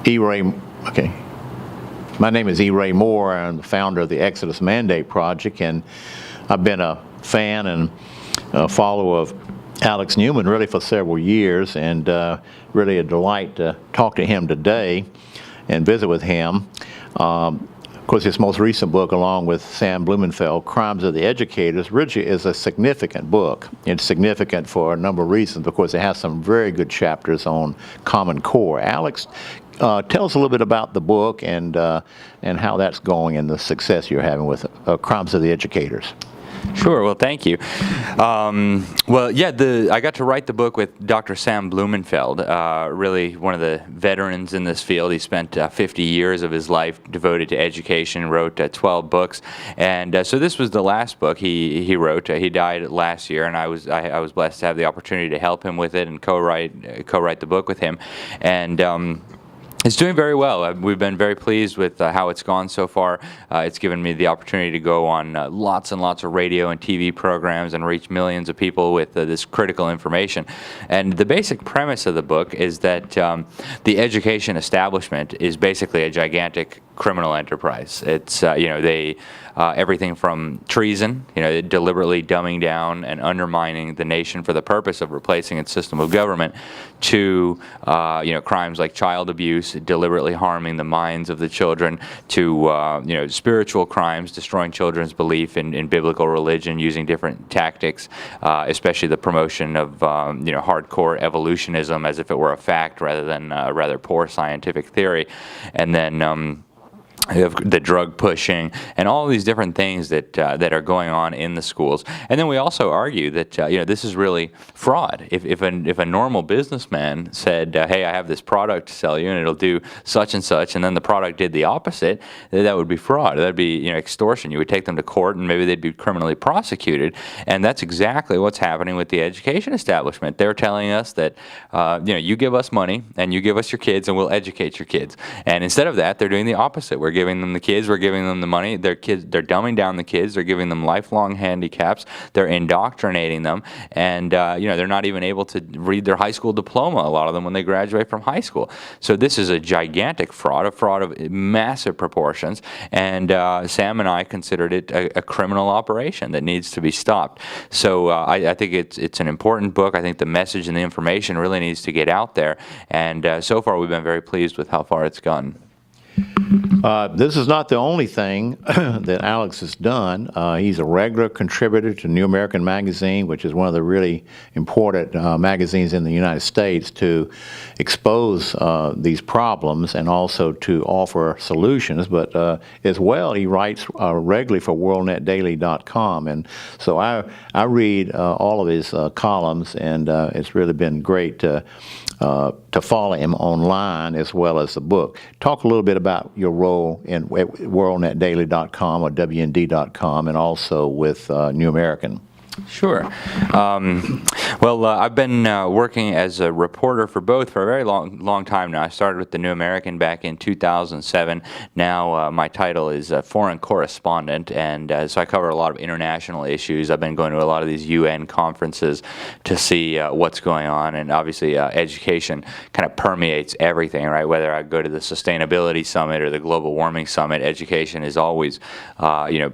E. Ray, okay. My name is E. Ray Moore. I'm the founder of the Exodus Mandate Project, and I've been a fan and a follower of Alex Newman really for several years, and really a delight to talk to him today and visit with him. Of course, his most recent book, along with Sam Blumenfeld, Crimes of the Educators, really is a significant book. It's significant for a number of reasons, because it has some very good chapters on Common Core. Alex, tell us a little bit about the book and how that's going and the success you're having with Crimes of the Educators. Sure. Well, thank you. I got to write the book with Dr. Sam Blumenfeld, really one of the veterans in this field. He spent 50 years of his life devoted to education, wrote 12 books, and so this was the last book he wrote. He died last year, and I was blessed to have the opportunity to help him with it and co-write the book with him, and it's doing very well. We've been very pleased with how it's gone so far. It's given me the opportunity to go on lots and lots of radio and TV programs and reach millions of people with this critical information. And the basic premise of the book is that the education establishment is basically a gigantic criminal enterprise. It's everything from treason, deliberately dumbing down and undermining the nation for the purpose of replacing its system of government, to crimes like child abuse, deliberately harming the minds of the children, to spiritual crimes, destroying children's belief in biblical religion using different tactics, especially the promotion of hardcore evolutionism as if it were a fact rather than a rather poor scientific theory, and then the drug pushing and all these different things that are going on in the schools. And then we also argue that this is really fraud. If a normal businessman said, hey, I have this product to sell you and it'll do such and such, and then the product did the opposite, that would be fraud. That'd be extortion. You would take them to court and maybe they'd be criminally prosecuted. And that's exactly what's happening with the education establishment. They're telling us that you give us money and you give us your kids and we'll educate your kids. And instead of that, they're doing the opposite. We're giving them the kids, we're giving them the money. They're dumbing down the kids, they're giving them lifelong handicaps, they're indoctrinating them, and they're not even able to read their high school diploma, a lot of them, when they graduate from high school. So this is a gigantic fraud, a fraud of massive proportions, and Sam and I considered it a criminal operation that needs to be stopped. So I think it's an important book. I think the message and the information really needs to get out there, and so far we've been very pleased with how far it's gone. This is not the only thing that Alex has done. He's a regular contributor to New American Magazine, which is one of the really important magazines in the United States, to expose these problems and also to offer solutions. But as well, he writes regularly for WorldNetDaily.com. And so I read all of his columns, and it's really been great to follow him online as well as the book. Talk a little bit about your role in WorldNetDaily.com or WND.com, and also with New American. Sure. I've been working as a reporter for both for a very long time now. I started with the New American back in 2007. Now my title is foreign correspondent, and so I cover a lot of international issues. I've been going to a lot of these UN conferences to see what's going on, and obviously education kind of permeates everything, right? Whether I go to the Sustainability Summit or the Global Warming Summit, education is always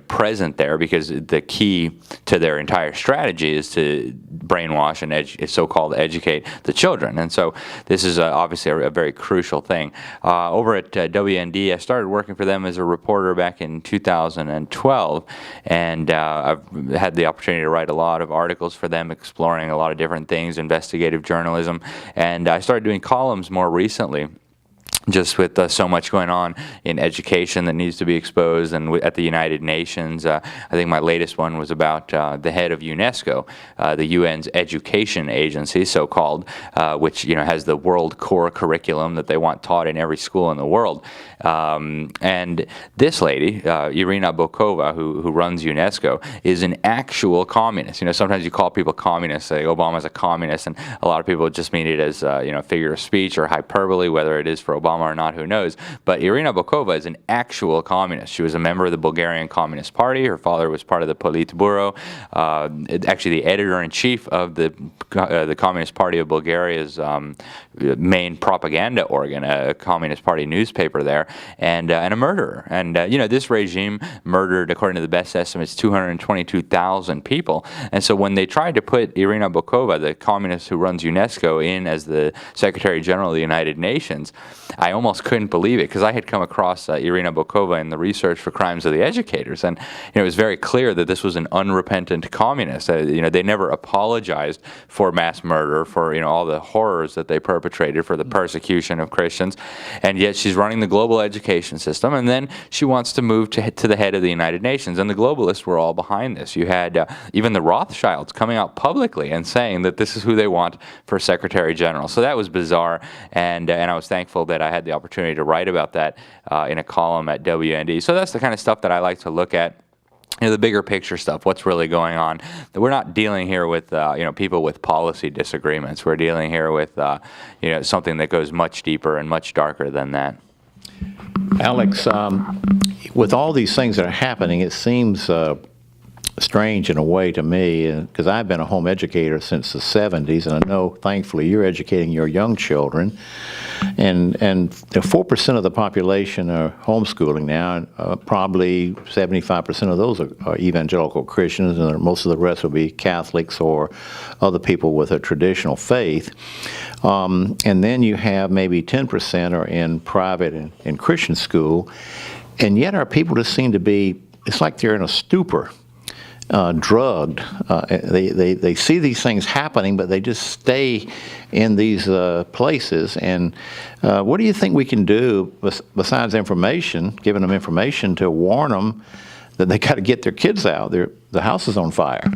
present there, because the key to their entire strategy is to brainwash and so-called educate the children. And so this is obviously a very crucial thing. Over at WND, I started working for them as a reporter back in 2012, and I've had the opportunity to write a lot of articles for them exploring a lot of different things, investigative journalism, and I started doing columns more recently, just with so much going on in education that needs to be exposed, and at the United Nations. I think my latest one was about the head of UNESCO, the UN's education agency, so-called, which has the world core curriculum that they want taught in every school in the world. And this lady, Irina Bokova, who runs UNESCO, is an actual communist. Sometimes you call people communists, say Obama's a communist, and a lot of people just mean it as a figure of speech or hyperbole, whether it is for Obama Obama or not, who knows. But Irina Bokova is an actual communist. She was a member of the Bulgarian Communist Party. Her father was part of the Politburo, actually the editor-in-chief of the Communist Party of Bulgaria's main propaganda organ, a Communist Party newspaper there, and a murderer. And this regime murdered, according to the best estimates, 222,000 people. And so when they tried to put Irina Bokova, the communist who runs UNESCO, in as the Secretary General of the United Nations, I almost couldn't believe it, because I had come across Irina Bokova in the research for Crimes of the Educators, and it was very clear that this was an unrepentant communist. They never apologized for mass murder, for all the horrors that they perpetrated, for the persecution of Christians, and yet she's running the global education system, and then she wants to move to the head of the United Nations, and the globalists were all behind this. You had even the Rothschilds coming out publicly and saying that this is who they want for Secretary General. So that was bizarre, and I was thankful that I had the opportunity to write about that in a column at WND. So that's the kind of stuff that I like to look at. The bigger picture stuff, what's really going on. We're not dealing here with people with policy disagreements. We're dealing here with something that goes much deeper and much darker than that. Alex, with all these things that are happening, it seems strange in a way to me, because I've been a home educator since the 70s, and I know, thankfully, you're educating your young children, and 4% of the population are homeschooling now, and probably 75% of those are evangelical Christians, and most of the rest will be Catholics or other people with a traditional faith. And then you have maybe 10% are in private and Christian school, and yet our people just seem to be, it's like they're in a stupor. Drugged. They see these things happening, but they just stay in these places. And what do you think we can do besides information, giving them information to warn them that they got to get their kids out? The house is on fire.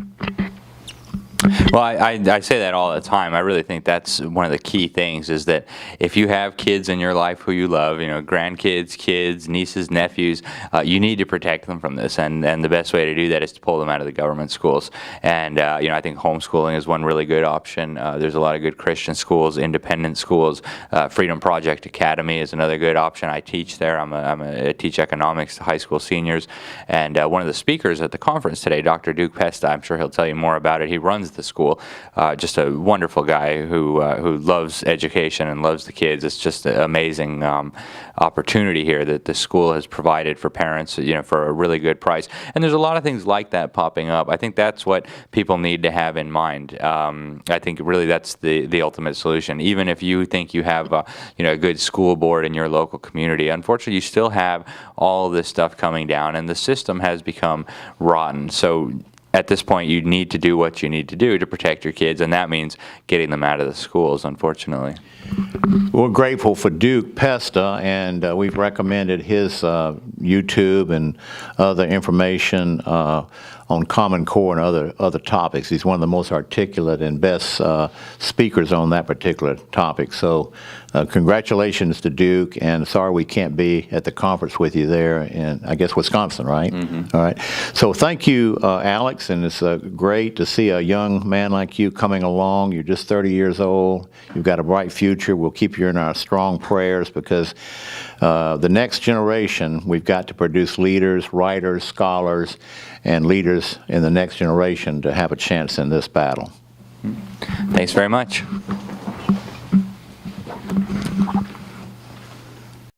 Well, I say that all the time. I really think that's one of the key things, is that if you have kids in your life who you love, grandkids, kids, nieces, nephews, you need to protect them from this. And the best way to do that is to pull them out of the government schools. And, I think homeschooling is one really good option. There's a lot of good Christian schools, independent schools. Freedom Project Academy is another good option. I teach there. I teach economics to high school seniors. And one of the speakers at the conference today, Dr. Duke Pesta, I'm sure he'll tell you more about it. He runs the school, just a wonderful guy who loves education and loves the kids. It's just an amazing opportunity here that the school has provided for parents, for a really good price. And there's a lot of things like that popping up. I think that's what people need to have in mind. I think really that's the ultimate solution. Even if you think you have a good school board in your local community, unfortunately, you still have all of this stuff coming down, and the system has become rotten. So at this point, you need to do what you need to do to protect your kids, and that means getting them out of the schools, unfortunately. We're grateful for Duke Pesta, and we've recommended his YouTube and other information on Common Core and other topics. He's one of the most articulate and best speakers on that particular topic. So congratulations to Duke, and sorry we can't be at the conference with you there in, I guess, Wisconsin, right? Mm-hmm. All right. So thank you, Alex, and it's great to see a young man like you coming along. You're just 30 years old. You've got a bright future. We'll keep you in our strong prayers, because the next generation, we've got to produce leaders, writers, scholars, and leaders in the next generation to have a chance in this battle. Thanks very much.